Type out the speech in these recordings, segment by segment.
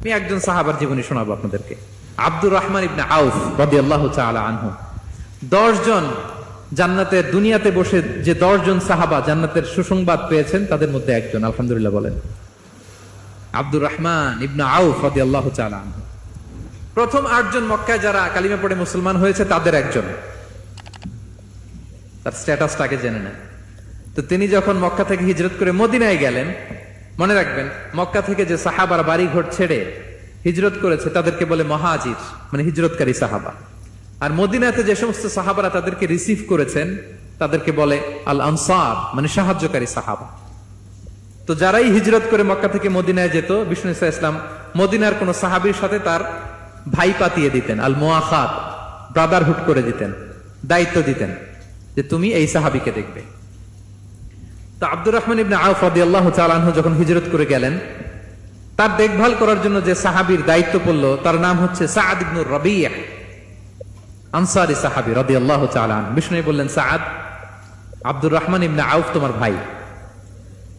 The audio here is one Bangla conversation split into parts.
আমি একজন সাহাবার জীবনী শোনাবো আপনাদেরকে। আব্দুর রহমান ইবনে আউফ রাদিয়াল্লাহু তাআলা আনহু। 10 জন জান্নাতের দুনিয়াতে বসে যে 10 জন সাহাবা জান্নাতের সুসংবাদ পেয়েছেন তাদের মধ্যে একজন, আলহামদুলিল্লাহ বলেন। আব্দুর রহমান ইবনে আউফ রাদিয়াল্লাহু তাআলা আনহু প্রথম 8 জন মক্কায় যারা কালিমা পড়ে মুসলমান হয়েছে তাদের একজন। তার স্ট্যাটাসটাকে জেনে নেন। তো তিনি যখন মক্কা থেকে হিজরত করে মদিনায় গেলেন, মনে রাখবেন মক্কা থেকে যে সাহাবার বাড়ি ঘর ছেড়ে হিজরত করেছে তাদেরকে বলে মহাজির, মানে হিজরতকারী সাহাবা। আর মদিনাতে যে সমস্ত সাহাবারা তাদেরকে রিসিভ করেছেন তাদেরকে বলে আল আনসার, মানে সাহায্যকারী সাহাবা। তো যারাই হিজরত করে মক্কা থেকে মদিনায় যেত, বিষ্ণু ইসা ইসলাম মদিনার কোন সাহাবীর সাথে তার ভাই পাতিয়ে দিতেন, আল মুআখাত, ব্রাদারহুড করে দিতেন, দায়িত্ব দিতেন যে তুমি এই সাহাবীকে দেখবে। তো আব্দুর রহমান ইবনে আউফ রাদিয়াল্লাহু তাআলা আনহু যখন হিজরত করে গেলেন, তার দেখভাল করার জন্য যে সাহাবীর দায়িত্ব পড়ল তার নাম হচ্ছে সাআদ ইবনে রাবিয়া, আনসারী সাহাবী রাদিয়াল্লাহু তাআলা আনহু। বিষ্ণু বললেন, সাআদ, আব্দুর রহমান ইবনে আউফ তোমার ভাই,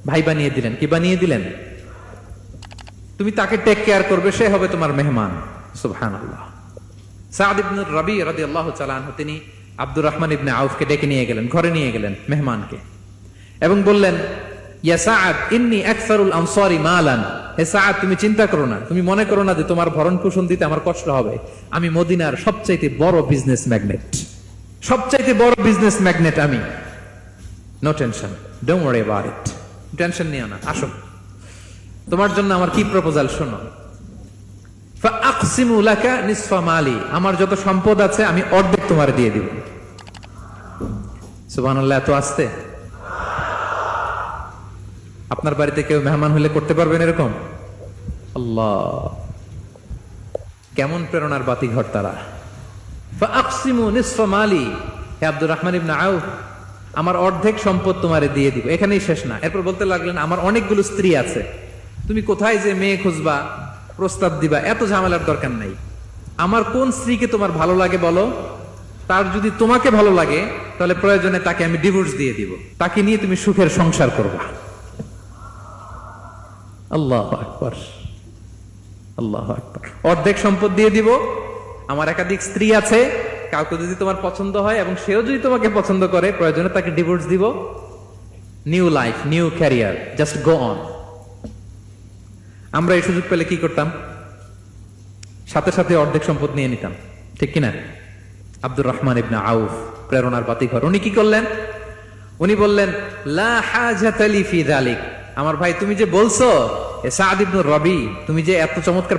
ভাই বানিয়ে দিলেন। কি বানিয়ে দিলেন? তুমি তাকে টেক কেয়ার করবে, সে হবে তোমার মেহমান। সুবহানাল্লাহ। সাআদ ইবনে রাবিয়া রাদিয়াল্লাহু তাআলা আনহু তিনি আব্দুর রহমান ইবনে আউফকে ডেকে নিয়ে গেলেন, ঘরে নিয়ে গেলেন মেহমানকে, এবং বললেন, ইয়া সাআদ ইন্নী আকসারুল আনসারি মালান। হে সাআদ, তুমি চিন্তা করো না, তুমি মনে করো না যে তোমার ভরণ পোষণ দিতে আমার কষ্ট হবে। আমি মদিনার সবচাইতে বড় বিজনেস ম্যাগনেট, সবচাইতে বড় বিজনেস ম্যাগনেট আমি। No tension, don't worry about it. Tension নিও না, আসো, তোমার জন্য আমার কি প্রপোজাল শোনো। ফাআকসিমু লাকা নিসফা মালি, আমার যত সম্পদ আছে আমি অর্ধেক তোমার দিয়ে দিব। সুবহানাল্লাহ। এত আসতে আপনার বাড়িতে কেউ মেহমান হলে করতে পারবেন এরকম? আল্লাহ, কেমন প্রেরণার বাতি ঘর তারা। ফাআকসিমু নিসফা মালি, হে আব্দুর রহমান ইবনে আউফ, আমার অর্ধেক সম্পদ তোমারে দিয়ে দিব। এখানেই শেষ না, এরপর বলতে লাগলেন, আমার অনেকগুলো স্ত্রী আছে, তুমি কোথায় যে মেয়ে খুঁজবা, প্রস্তাব দিবা, এত ঝামেলার দরকার নাই। আমার কোন স্ত্রীকে তোমার ভালো লাগে বলো, তার যদি তোমাকে ভালো লাগে তাহলে প্রয়োজনে তাকে আমি ডিভোর্স দিয়ে দিব, তাকে নিয়ে তুমি সুখের সংসার করবা। আল্লাহু আকবার, আল্লাহু আকবার। অর্ধেক সম্পদ দিয়ে দিব, আমার একাধিক স্ত্রী আছে, কাউকে যদি তোমার পছন্দ হয় এবং সেও যদি তোমাকে পছন্দ করে, প্রয়োজনে তাকে ডিভোর্স দিব। New life, new career, just go on. আমরা এই সুযোগ পেলে কি করতাম? সাথে সাথে অর্ধেক সম্পদ নিয়ে নিতাম, ঠিক কিনা? আব্দুর রহমান ইবনে আউফ, প্রেরণার বাতিঘর, উনি কি করলেন? উনি বললেন, লা হাজাতা লি ফি যালিক। আমার ভাই, তুমি যে বলছো সাআদ ইবনে রাবি, তুমি যে এত চমৎকার